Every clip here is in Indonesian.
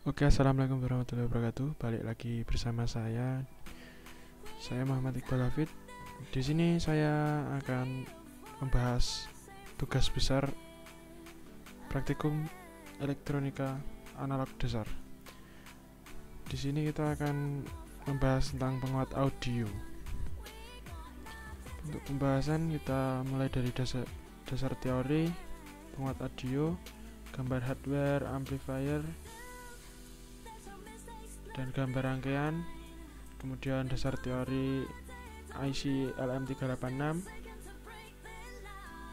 Oke, assalamualaikum warahmatullahi wabarakatuh. Balik lagi bersama saya Muhammad Iqbal Hafid. Di sini saya akan membahas tugas besar praktikum elektronika analog dasar. Di sini kita akan membahas tentang penguat audio. Untuk pembahasan kita mulai dari dasar teori penguat audio, gambar hardware, amplifier, dan gambar rangkaian, kemudian dasar teori IC LM386,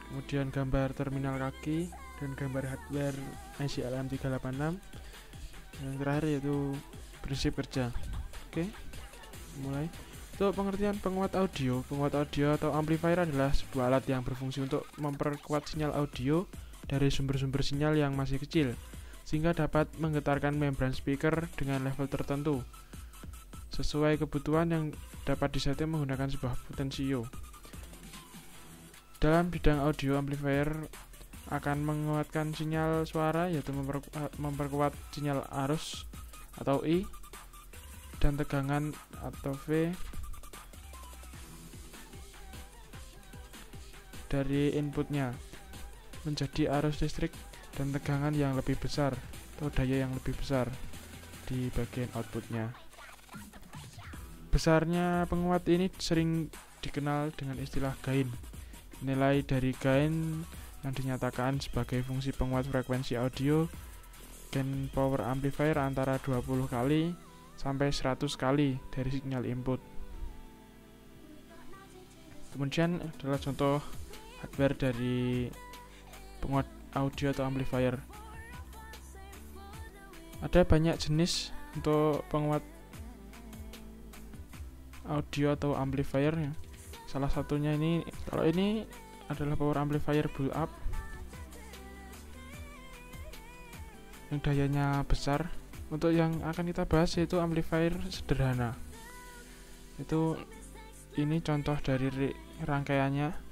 kemudian gambar terminal kaki dan gambar hardware IC LM386, dan yang terakhir yaitu prinsip kerja. Oke, mulai. Untuk pengertian penguat audio atau amplifier adalah sebuah alat yang berfungsi untuk memperkuat sinyal audio dari sumber-sumber sinyal yang masih kecil, sehingga dapat menggetarkan membran speaker dengan level tertentu sesuai kebutuhan yang dapat disetting menggunakan sebuah potensio. Dalam bidang audio, amplifier akan menguatkan sinyal suara, yaitu memperkuat sinyal arus atau I dan tegangan atau V dari inputnya menjadi arus listrik dan tegangan yang lebih besar atau daya yang lebih besar di bagian outputnya. Besarnya penguat ini sering dikenal dengan istilah gain. Nilai dari gain yang dinyatakan sebagai fungsi penguat frekuensi audio gain power amplifier antara 20 kali sampai 100 kali dari sinyal input. Kemudian adalah contoh hardware dari penguat audio atau amplifier. Ada banyak jenis untuk penguat audio atau amplifier. Salah satunya ini, kalau ini adalah power amplifier build up yang dayanya besar. Untuk yang akan kita bahas yaitu amplifier sederhana. Ini contoh dari rangkaiannya.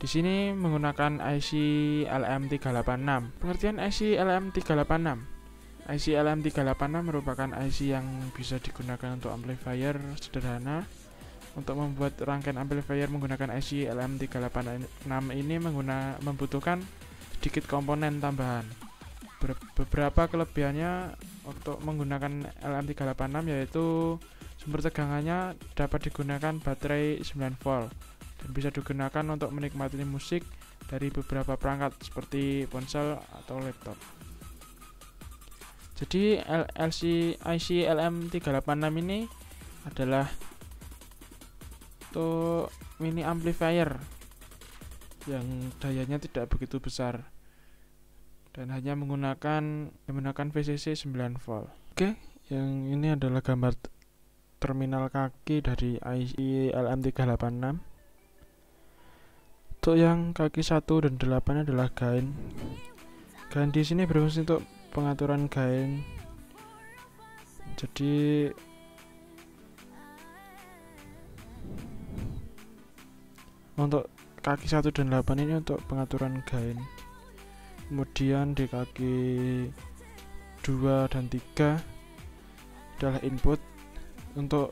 Di sini menggunakan IC LM386. Pengertian IC LM386. IC LM386 merupakan IC yang bisa digunakan untuk amplifier sederhana. Untuk membuat rangkaian amplifier menggunakan IC LM386 ini membutuhkan sedikit komponen tambahan. Beberapa kelebihannya untuk menggunakan LM386 yaitu sumber tegangannya dapat digunakan baterai 9 volt. Dan bisa digunakan untuk menikmati musik dari beberapa perangkat seperti ponsel atau laptop. Jadi IC LM386 ini adalah untuk mini amplifier yang dayanya tidak begitu besar dan hanya menggunakan VCC 9 volt. Oke, yang ini adalah gambar terminal kaki dari IC LM386. Untuk yang kaki 1 dan 8 adalah gain. Gain di sini berfungsi untuk pengaturan gain. Jadi untuk kaki 1 dan 8 ini untuk pengaturan gain. Kemudian di kaki 2 dan 3 adalah input. Untuk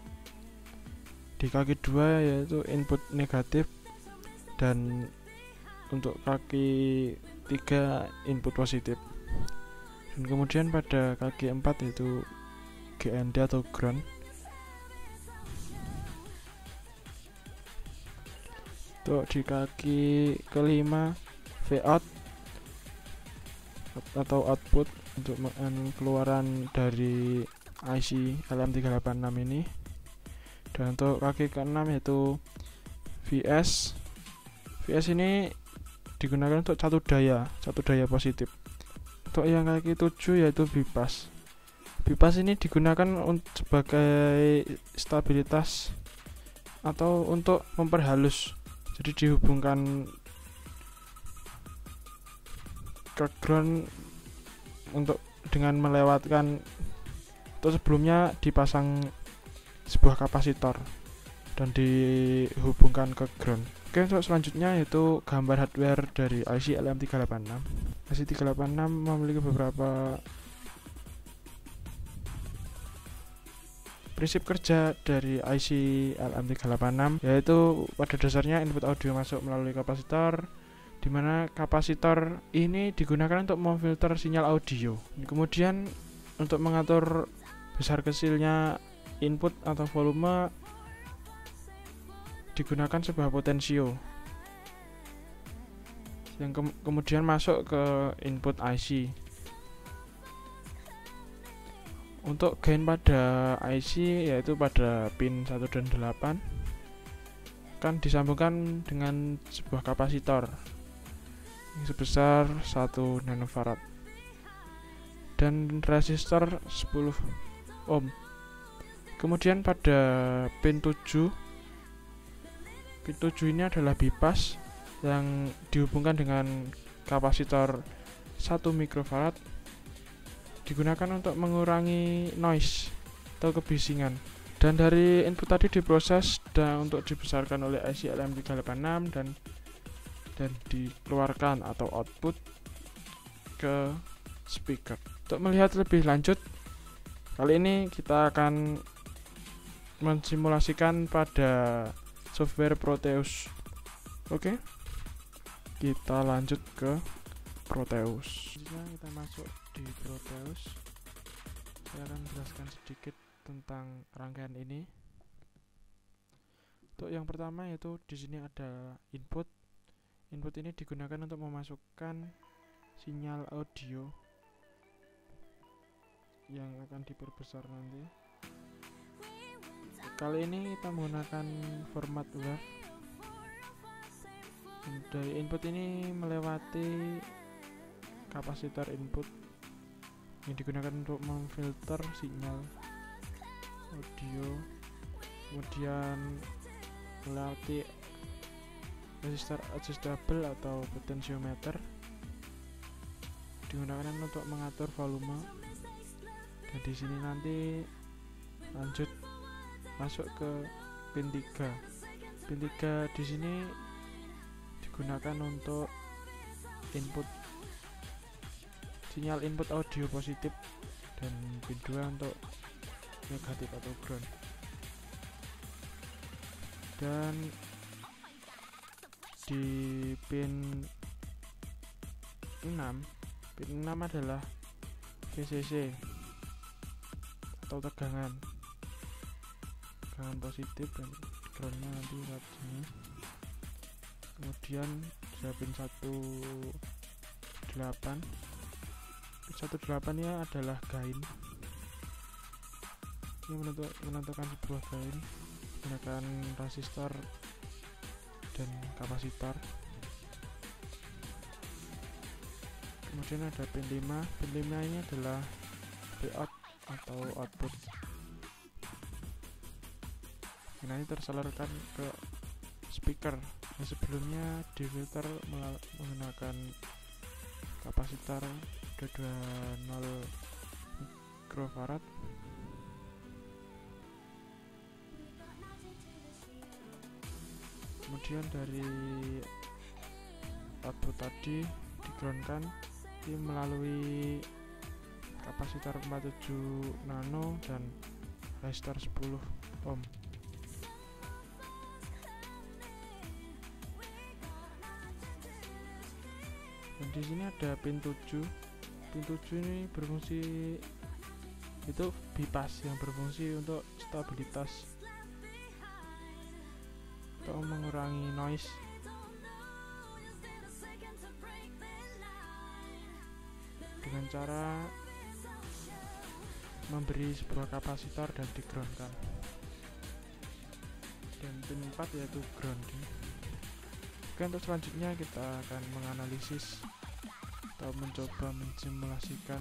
di kaki 2 yaitu input negatif, dan untuk kaki 3 input positif. Dan kemudian pada kaki 4 yaitu GND atau ground. Untuk di kaki kelima Vout atau output untuk keluaran dari IC LM386 ini. Dan untuk kaki ke-6 yaitu VS ini digunakan untuk satu daya positif. Untuk yang kaki 7 yaitu bypass. Bypass ini digunakan sebagai stabilitas atau untuk memperhalus. Jadi dihubungkan ke ground dengan melewatkan, untuk sebelumnya dipasang sebuah kapasitor dan dihubungkan ke ground. Oke, untuk selanjutnya yaitu gambar hardware dari IC LM386. IC 386 memiliki beberapa Prinsip kerja dari IC LM386 yaitu pada dasarnya input audio masuk melalui kapasitor, di mana kapasitor ini digunakan untuk memfilter sinyal audio. Kemudian untuk mengatur besar kecilnya input atau volume digunakan sebuah potensio yang kemudian masuk ke input IC. Untuk gain pada IC yaitu pada pin 1 dan 8 kan disambungkan dengan sebuah kapasitor yang sebesar 1 nanofarad dan resistor 10 ohm. Kemudian pada pin 7 ini adalah bipas yang dihubungkan dengan kapasitor 1 mikrofarad, digunakan untuk mengurangi noise atau kebisingan. Dan dari input tadi diproses dan untuk dibesarkan oleh IC LM386 dan dikeluarkan atau output ke speaker. Untuk melihat lebih lanjut, kali ini kita akan mensimulasikan pada software Proteus. Oke, kita lanjut ke Proteus. Selanjutnya kita masuk di Proteus. Saya akan menjelaskan sedikit tentang rangkaian ini. Untuk yang pertama yaitu di sini ada input. Input ini digunakan untuk memasukkan sinyal audio yang akan diperbesar nanti. Kali ini kita menggunakan format WAV. Dari input ini melewati kapasitor input yang digunakan untuk memfilter sinyal audio, kemudian melewati resistor adjustable atau potentiometer digunakan untuk mengatur volume, dan di sini nanti lanjut masuk ke pin 3. Pin 3 di sini digunakan untuk input sinyal input audio positif, dan pin 2 untuk negatif atau ground. Dan di pin 6 adalah VCC atau tegangan positif, dan groundnya nanti saat sini. Kemudian di pin 18 ya adalah gain. Ini menentukan sebuah gain menggunakan resistor dan kapasitor. Kemudian ada pin 5. Pin 5 ini adalah Vout atau output. Nah, ini tersalurkan ke speaker yang sebelumnya difilter menggunakan kapasitor 220 mikrofarad. Kemudian dari output tadi digroundkan ini melalui kapasitor 47 nano dan resistor 10 ohm. Dan di sini ada pin 7. Pin 7 ini berfungsi, itu bipas yang berfungsi untuk stabilitas atau mengurangi noise. Dengan cara memberi sebuah kapasitor dan digroundkan. Dan pin 4 yaitu grounding. Oke, untuk selanjutnya kita akan menganalisis atau mencoba mensimulasikan